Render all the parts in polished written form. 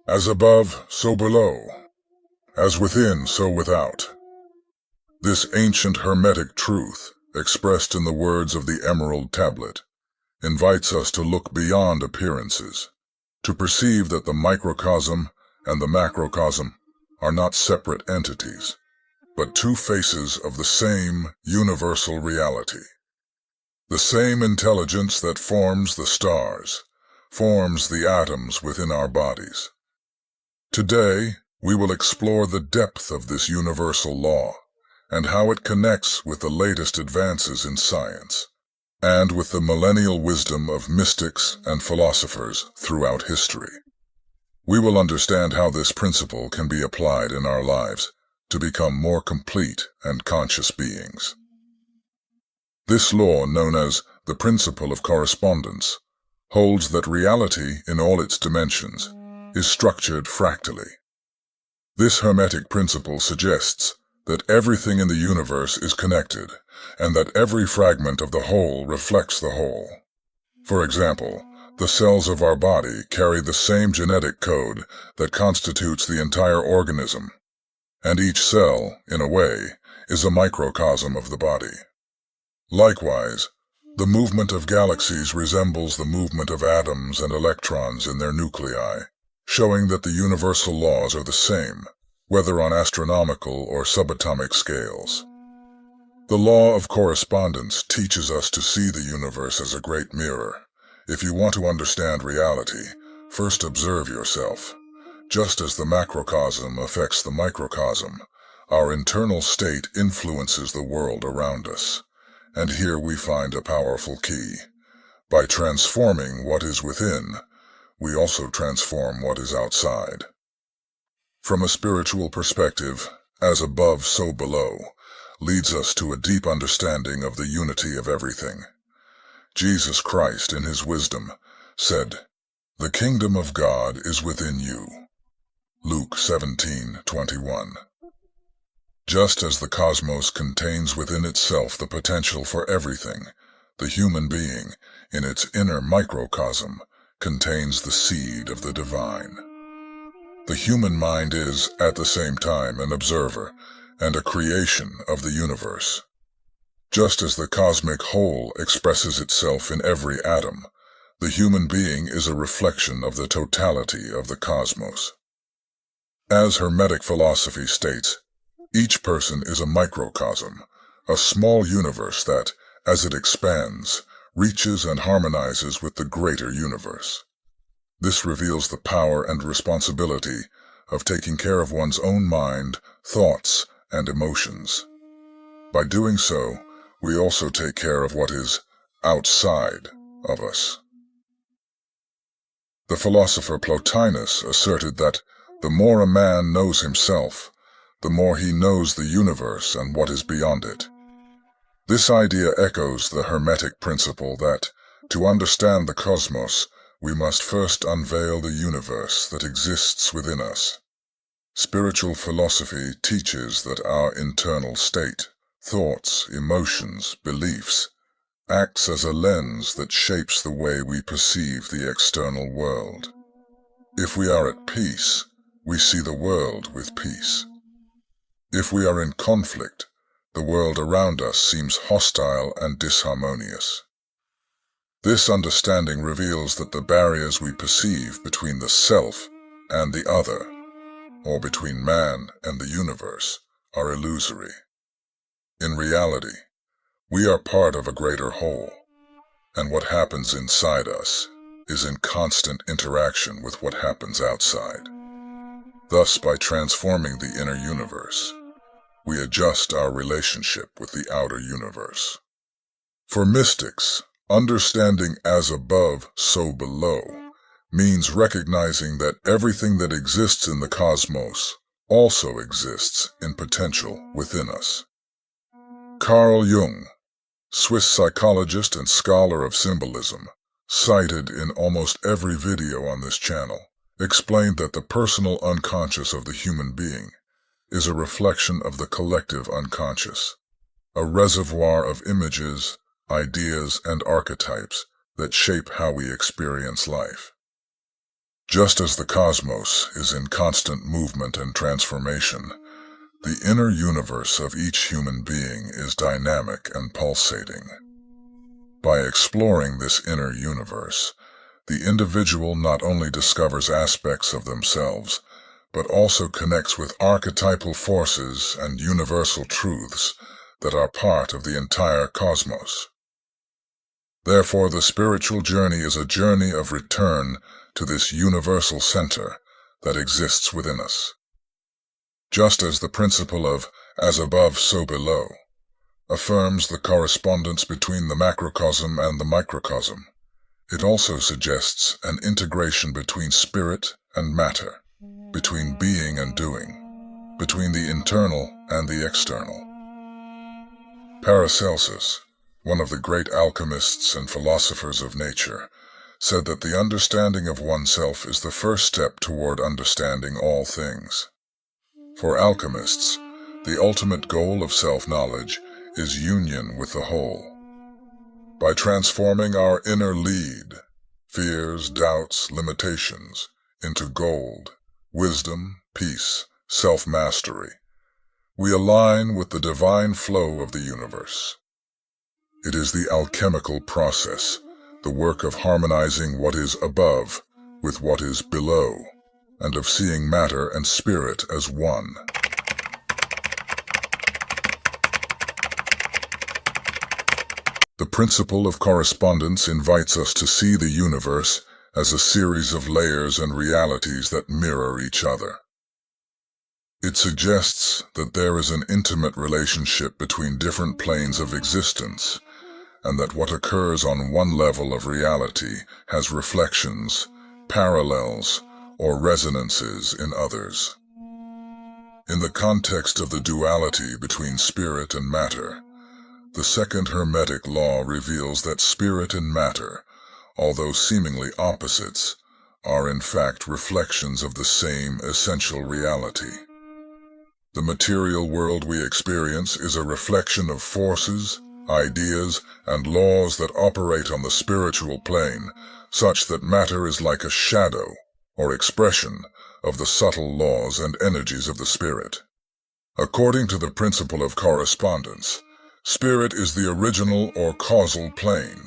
As above, so below. As within, so without. This ancient Hermetic truth, expressed in the words of the Emerald Tablet, invites us to look beyond appearances, to perceive that the microcosm and the macrocosm are not separate entities, but two faces of the same universal reality. The same intelligence that forms the stars, forms the atoms within our bodies. Today, we will explore the depth of this universal law and how it connects with the latest advances in science and with the millennial wisdom of mystics and philosophers throughout history. We will understand how this principle can be applied in our lives to become more complete and conscious beings. This law, known as the principle of correspondence, holds that reality in all its dimensions is structured fractally. This Hermetic principle suggests that everything in the universe is connected and that every fragment of the whole reflects the whole. For example, the cells of our body carry the same genetic code that constitutes the entire organism, and each cell, in a way, is a microcosm of the body. Likewise, the movement of galaxies resembles the movement of atoms and electrons in their nuclei, showing that the universal laws are the same, whether on astronomical or subatomic scales. The law of correspondence teaches us to see the universe as a great mirror. If you want to understand reality, first observe yourself. Just as the macrocosm affects the microcosm, our internal state influences the world around us. And here we find a powerful key. By transforming what is within, we also transform what is outside. From a spiritual perspective, as above, so below, leads us to a deep understanding of the unity of everything. Jesus Christ, in his wisdom, said, "The kingdom of God is within you." Luke 17:21. Just as the cosmos contains within itself the potential for everything, the human being, in its inner microcosm, contains the seed of the divine. The human mind is, at the same time, an observer and a creation of the universe. Just as the cosmic whole expresses itself in every atom, the human being is a reflection of the totality of the cosmos. As Hermetic philosophy states, each person is a microcosm, a small universe that, as it expands, reaches and harmonizes with the greater universe. This reveals the power and responsibility of taking care of one's own mind, thoughts, and emotions. By doing so, we also take care of what is outside of us. The philosopher Plotinus asserted that the more a man knows himself, the more he knows the universe and what is beyond it. This idea echoes the Hermetic principle that, to understand the cosmos, we must first unveil the universe that exists within us. Spiritual philosophy teaches that our internal state, thoughts, emotions, beliefs, acts as a lens that shapes the way we perceive the external world. If we are at peace, we see the world with peace. If we are in conflict, the world around us seems hostile and disharmonious. This understanding reveals that the barriers we perceive between the self and the other, or between man and the universe, are illusory. In reality, we are part of a greater whole, and what happens inside us is in constant interaction with what happens outside. Thus, by transforming the inner universe, we adjust our relationship with the outer universe. For mystics, understanding as above, so below means recognizing that everything that exists in the cosmos also exists in potential within us. Carl Jung, Swiss psychologist and scholar of symbolism, cited in almost every video on this channel, explained that the personal unconscious of the human being is a reflection of the collective unconscious, a reservoir of images, ideas, and archetypes that shape how we experience life. Just as the cosmos is in constant movement and transformation, the inner universe of each human being is dynamic and pulsating. By exploring this inner universe, the individual not only discovers aspects of themselves, but also connects with archetypal forces and universal truths that are part of the entire cosmos. Therefore, the spiritual journey is a journey of return to this universal center that exists within us. Just as the principle of as above, so below affirms the correspondence between the macrocosm and the microcosm, it also suggests an integration between spirit and matter, between being and doing, between the internal and the external. Paracelsus, one of the great alchemists and philosophers of nature, said that the understanding of oneself is the first step toward understanding all things. For alchemists, the ultimate goal of self-knowledge is union with the whole. By transforming our inner lead, fears, doubts, limitations, into gold, wisdom, peace, self-mastery, we align with the divine flow of the universe. It is the alchemical process, the work of harmonizing what is above with what is below, and of seeing matter and spirit as one. The principle of correspondence invites us to see the universe as a series of layers and realities that mirror each other. It suggests that there is an intimate relationship between different planes of existence, and that what occurs on one level of reality has reflections, parallels, or resonances in others. In the context of the duality between spirit and matter, the Second Hermetic Law reveals that spirit and matter, although seemingly opposites, are in fact reflections of the same essential reality. The material world we experience is a reflection of forces, ideas, and laws that operate on the spiritual plane, such that matter is like a shadow or expression of the subtle laws and energies of the spirit. According to the principle of correspondence, spirit is the original or causal plane,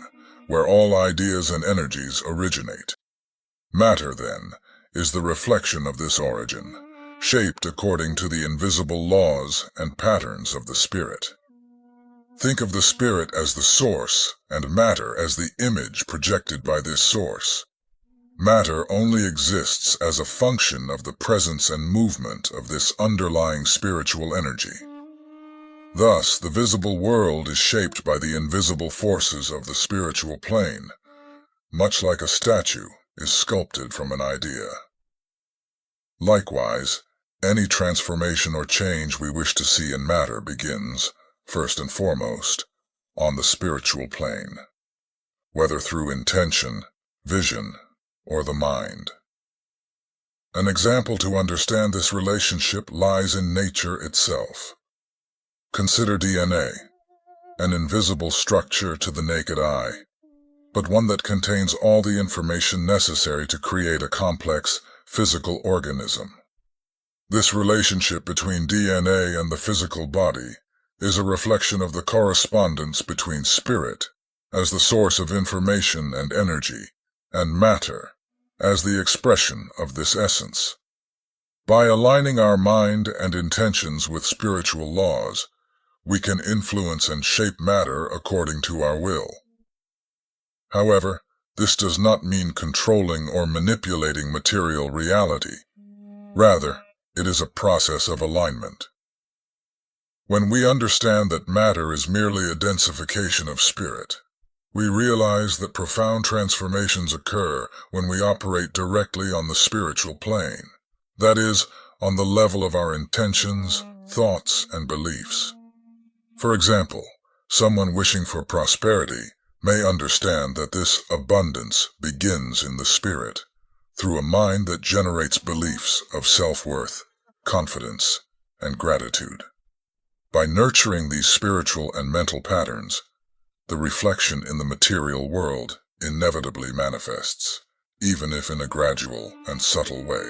where all ideas and energies originate. Matter, then, is the reflection of this origin, shaped according to the invisible laws and patterns of the spirit. Think of the spirit as the source and matter as the image projected by this source. Matter only exists as a function of the presence and movement of this underlying spiritual energy. Thus, the visible world is shaped by the invisible forces of the spiritual plane, much like a statue is sculpted from an idea. Likewise, any transformation or change we wish to see in matter begins, first and foremost, on the spiritual plane, whether through intention, vision, or the mind. An example to understand this relationship lies in nature itself. Consider DNA, an invisible structure to the naked eye, but one that contains all the information necessary to create a complex, physical organism. This relationship between DNA and the physical body is a reflection of the correspondence between spirit, as the source of information and energy, and matter, as the expression of this essence. By aligning our mind and intentions with spiritual laws, we can influence and shape matter according to our will. However, this does not mean controlling or manipulating material reality. Rather, it is a process of alignment. When we understand that matter is merely a densification of spirit, we realize that profound transformations occur when we operate directly on the spiritual plane, that is, on the level of our intentions, thoughts, and beliefs. For example, someone wishing for prosperity may understand that this abundance begins in the spirit, through a mind that generates beliefs of self-worth, confidence, and gratitude. By nurturing these spiritual and mental patterns, the reflection in the material world inevitably manifests, even if in a gradual and subtle way.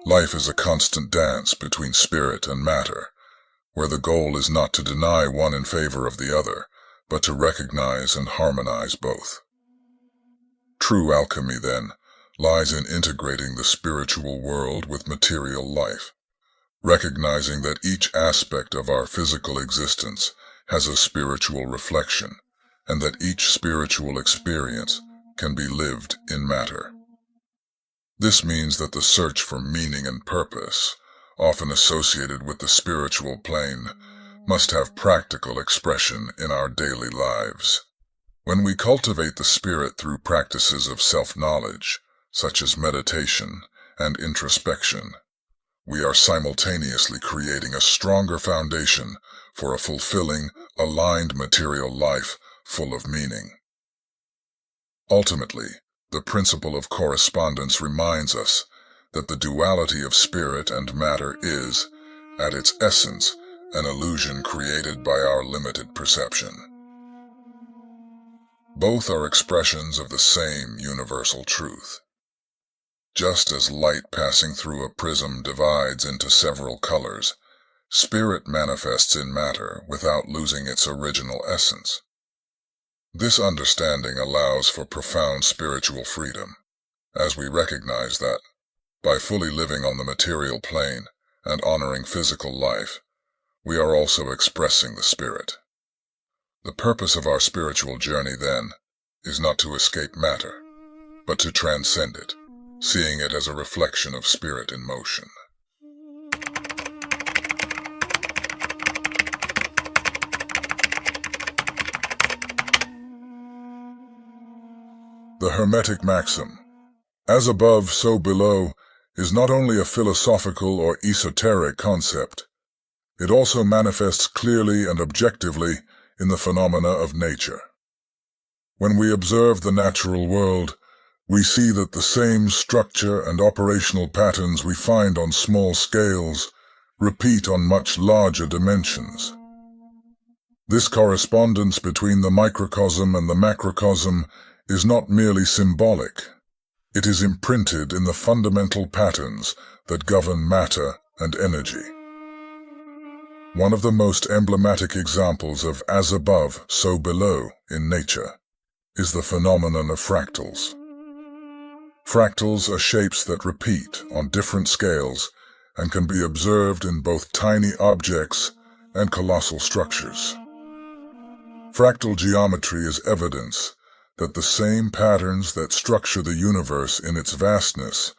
Life is a constant dance between spirit and matter, where the goal is not to deny one in favor of the other, but to recognize and harmonize both. True alchemy, then, lies in integrating the spiritual world with material life, recognizing that each aspect of our physical existence has a spiritual reflection, and that each spiritual experience can be lived in matter. This means that the search for meaning and purpose, often associated with the spiritual plane, must have practical expression in our daily lives. When we cultivate the spirit through practices of self-knowledge, such as meditation and introspection, we are simultaneously creating a stronger foundation for a fulfilling, aligned material life full of meaning. Ultimately, the principle of correspondence reminds us that the duality of spirit and matter is, at its essence, an illusion created by our limited perception. Both are expressions of the same universal truth. Just as light passing through a prism divides into several colors, spirit manifests in matter without losing its original essence. This understanding allows for profound spiritual freedom, as we recognize that, by fully living on the material plane and honoring physical life, we are also expressing the spirit. The purpose of our spiritual journey, then, is not to escape matter, but to transcend it, seeing it as a reflection of spirit in motion. The Hermetic maxim, "As above, so below," is not only a philosophical or esoteric concept. It also manifests clearly and objectively in the phenomena of nature. When we observe the natural world, we see that the same structure and operational patterns we find on small scales repeat on much larger dimensions. This correspondence between the microcosm and the macrocosm is not merely symbolic. It is imprinted in the fundamental patterns that govern matter and energy. One of the most emblematic examples of as above, so below in nature is the phenomenon of fractals. Fractals are shapes that repeat on different scales and can be observed in both tiny objects and colossal structures. Fractal geometry is evidence that the same patterns that structure the universe in its vastness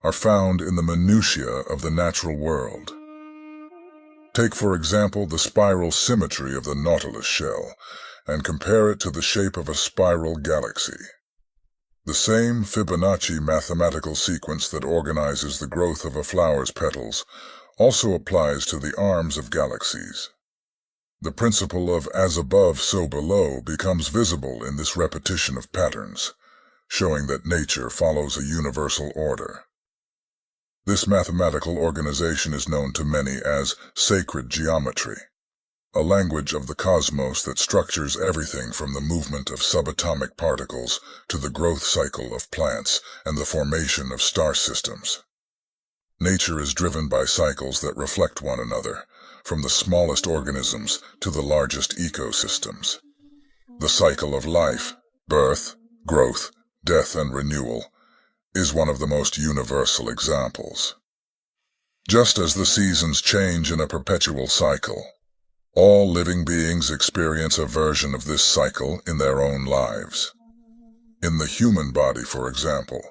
are found in the minutiae of the natural world. Take, for example, the spiral symmetry of the Nautilus shell and compare it to the shape of a spiral galaxy. The same Fibonacci mathematical sequence that organizes the growth of a flower's petals also applies to the arms of galaxies. The principle of as above, so below becomes visible in this repetition of patterns, showing that nature follows a universal order. This mathematical organization is known to many as sacred geometry, a language of the cosmos that structures everything from the movement of subatomic particles to the growth cycle of plants and the formation of star systems. Nature is driven by cycles that reflect one another, from the smallest organisms to the largest ecosystems. The cycle of life, birth, growth, death, and renewal, is one of the most universal examples. Just as the seasons change in a perpetual cycle, all living beings experience a version of this cycle in their own lives. In the human body, for example,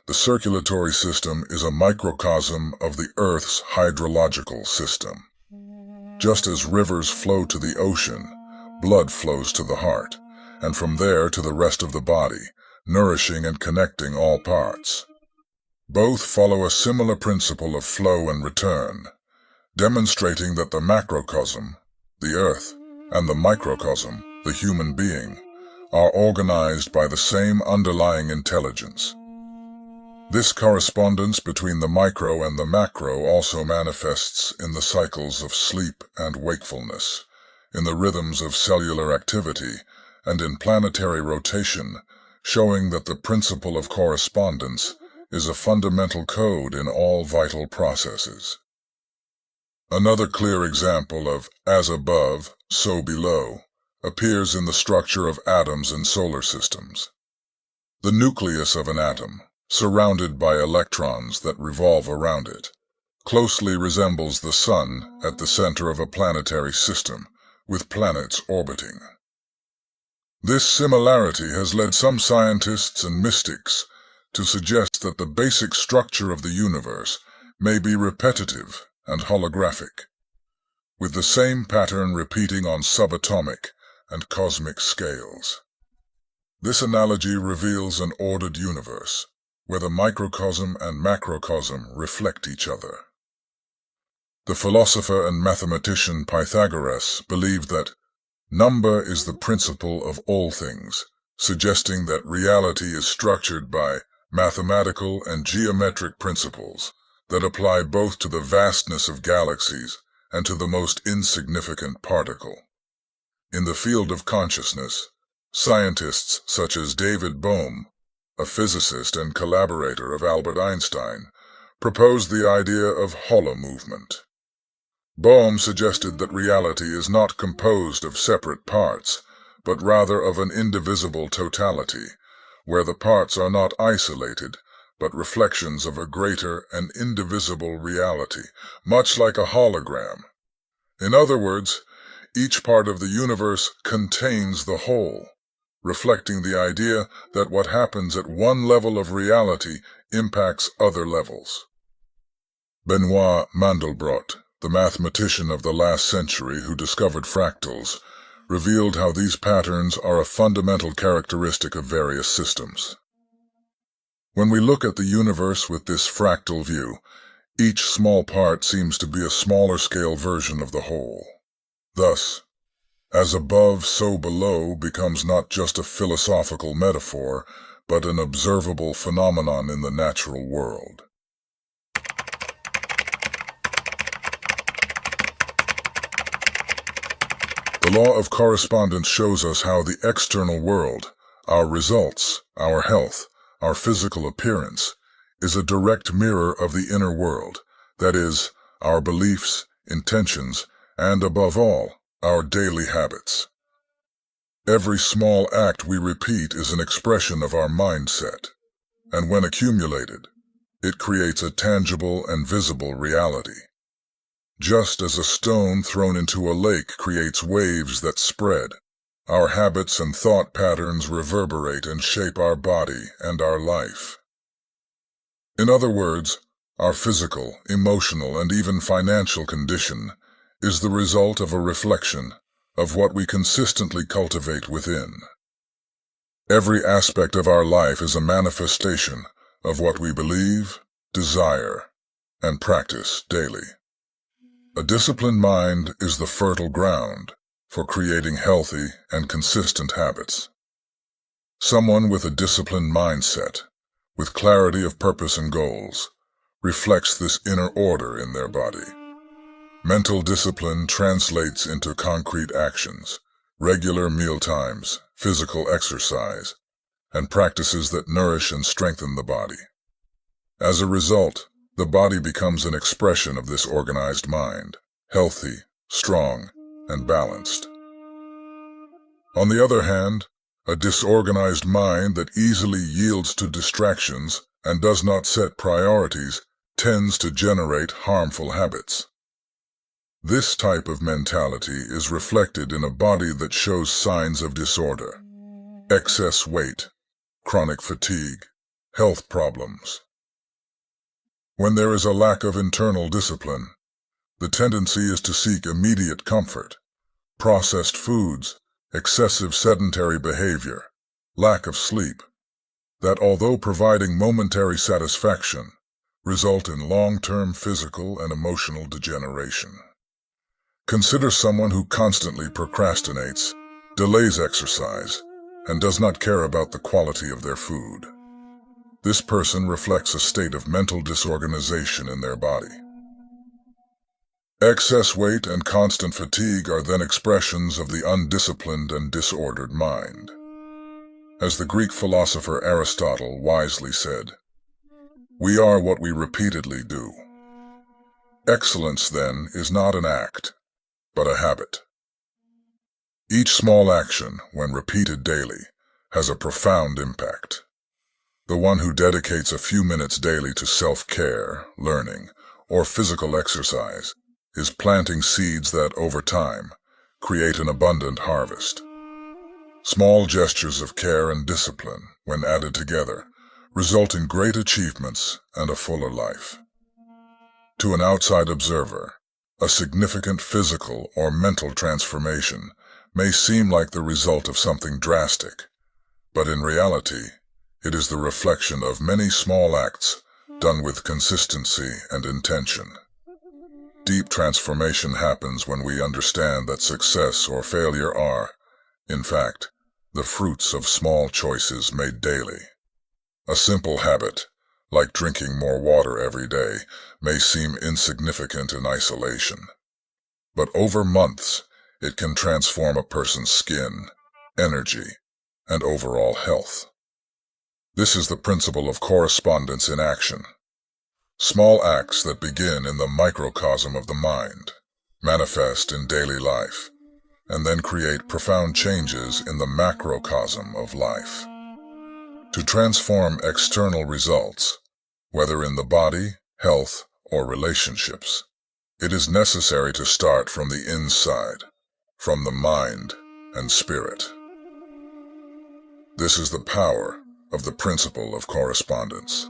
the circulatory system is a microcosm of the Earth's hydrological system. Just as rivers flow to the ocean, blood flows to the heart, and from there to the rest of the body, nourishing and connecting all parts. Both follow a similar principle of flow and return, demonstrating that the macrocosm, the earth, and the microcosm, the human being, are organized by the same underlying intelligence. This correspondence between the micro and the macro also manifests in the cycles of sleep and wakefulness, in the rhythms of cellular activity, and in planetary rotation, showing that the principle of correspondence is a fundamental code in all vital processes. Another clear example of as above, so below appears in the structure of atoms and solar systems. The nucleus of an atom, surrounded by electrons that revolve around it, closely resembles the Sun at the center of a planetary system, with planets orbiting. This similarity has led some scientists and mystics to suggest that the basic structure of the universe may be repetitive and holographic, with the same pattern repeating on subatomic and cosmic scales. This analogy reveals an ordered universe, where the microcosm and macrocosm reflect each other. The philosopher and mathematician Pythagoras believed that number is the principle of all things, suggesting that reality is structured by mathematical and geometric principles that apply both to the vastness of galaxies and to the most insignificant particle. In the field of consciousness, scientists such as David Bohm, a physicist and collaborator of Albert Einstein, proposed the idea of hollow movement. Bohm suggested that reality is not composed of separate parts, but rather of an indivisible totality, where the parts are not isolated, but reflections of a greater and indivisible reality, much like a hologram. In other words, each part of the universe contains the whole, reflecting the idea that what happens at one level of reality impacts other levels. Benoit Mandelbrot, the mathematician of the last century who discovered fractals, revealed how these patterns are a fundamental characteristic of various systems. When we look at the universe with this fractal view, each small part seems to be a smaller-scale version of the whole. Thus, as above, so below becomes not just a philosophical metaphor, but an observable phenomenon in the natural world. The law of correspondence shows us how the external world, our results, our health, our physical appearance, is a direct mirror of the inner world, that is, our beliefs, intentions, and above all, our daily habits. Every small act we repeat is an expression of our mindset, and when accumulated, it creates a tangible and visible reality. Just as a stone thrown into a lake creates waves that spread, our habits and thought patterns reverberate and shape our body and our life. In other words, our physical, emotional, and even financial condition is the result of a reflection of what we consistently cultivate within. Every aspect of our life is a manifestation of what we believe, desire, and practice daily. A disciplined mind is the fertile ground for creating healthy and consistent habits. Someone with a disciplined mindset, with clarity of purpose and goals, reflects this inner order in their body. Mental discipline translates into concrete actions, regular meal times, physical exercise, and practices that nourish and strengthen the body. As a result, the body becomes an expression of this organized mind, healthy, strong, and balanced. On the other hand, a disorganized mind that easily yields to distractions and does not set priorities tends to generate harmful habits. This type of mentality is reflected in a body that shows signs of disorder, excess weight, chronic fatigue, health problems. When there is a lack of internal discipline, the tendency is to seek immediate comfort, processed foods, excessive sedentary behavior, lack of sleep, that although providing momentary satisfaction, result in long-term physical and emotional degeneration. Consider someone who constantly procrastinates, delays exercise, and does not care about the quality of their food. This person reflects a state of mental disorganization in their body. Excess weight and constant fatigue are then expressions of the undisciplined and disordered mind. As the Greek philosopher Aristotle wisely said, "We are what we repeatedly do." Excellence, then, is not an act, but a habit. Each small action, when repeated daily, has a profound impact. The one who dedicates a few minutes daily to self-care, learning, or physical exercise is planting seeds that, over time, create an abundant harvest. Small gestures of care and discipline, when added together, result in great achievements and a fuller life. To an outside observer, a significant physical or mental transformation may seem like the result of something drastic, but in reality, it is the reflection of many small acts done with consistency and intention. Deep transformation happens when we understand that success or failure are, in fact, the fruits of small choices made daily. A simple habit, like drinking more water every day, may seem insignificant in isolation. But over months, it can transform a person's skin, energy, and overall health. This is the principle of correspondence in action. Small acts that begin in the microcosm of the mind, manifest in daily life, and then create profound changes in the macrocosm of life. To transform external results, whether in the body, health, or relationships, it is necessary to start from the inside, from the mind and spirit. This is the power of the principle of correspondence.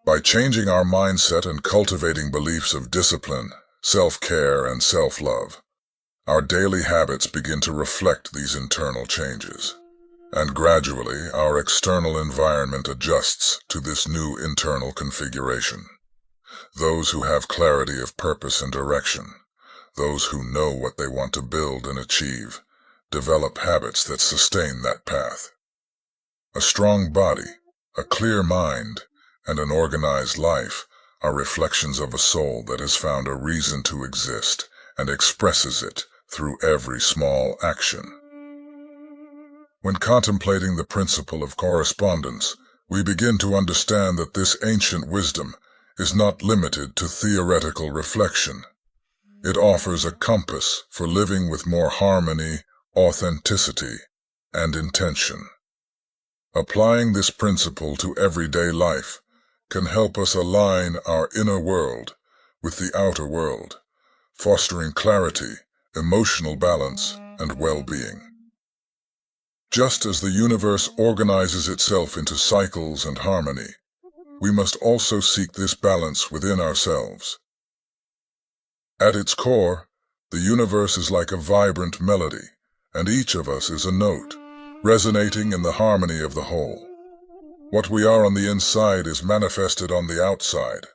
By changing our mindset and cultivating beliefs of discipline, self-care, and self-love, our daily habits begin to reflect these internal changes. And gradually, our external environment adjusts to this new internal configuration. Those who have clarity of purpose and direction, those who know what they want to build and achieve, develop habits that sustain that path. A strong body, a clear mind, and an organized life are reflections of a soul that has found a reason to exist and expresses it through every small action. When contemplating the principle of correspondence, we begin to understand that this ancient wisdom is not limited to theoretical reflection. It offers a compass for living with more harmony, authenticity, and intention. Applying this principle to everyday life can help us align our inner world with the outer world, fostering clarity, emotional balance, and well-being. Just as the universe organizes itself into cycles and harmony, we must also seek this balance within ourselves. At its core, the universe is like a vibrant melody, and each of us is a note, resonating in the harmony of the whole. What we are on the inside is manifested on the outside.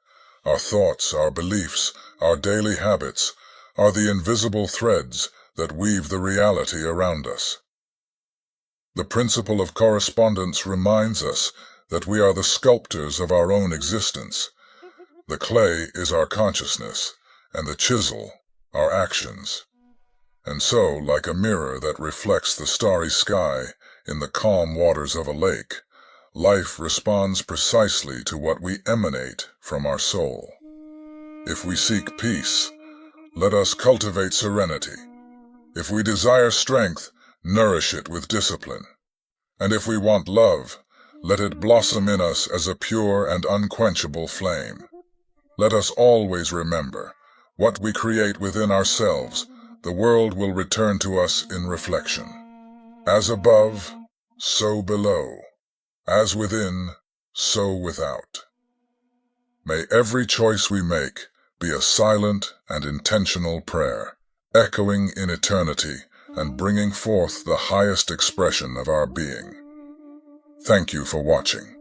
Our thoughts, our beliefs, our daily habits are the invisible threads that weave the reality around us. The principle of correspondence reminds us that we are the sculptors of our own existence. The clay is our consciousness, and the chisel, our actions. And so, like a mirror that reflects the starry sky in the calm waters of a lake, life responds precisely to what we emanate from our soul. If we seek peace, let us cultivate serenity. If we desire strength, nourish it with discipline. And if we want love, let it blossom in us as a pure and unquenchable flame. Let us always remember, what we create within ourselves, the world will return to us in reflection. As above, so below. As within, so without. May every choice we make be a silent and intentional prayer, echoing in eternity and bringing forth the highest expression of our being. Thank you for watching.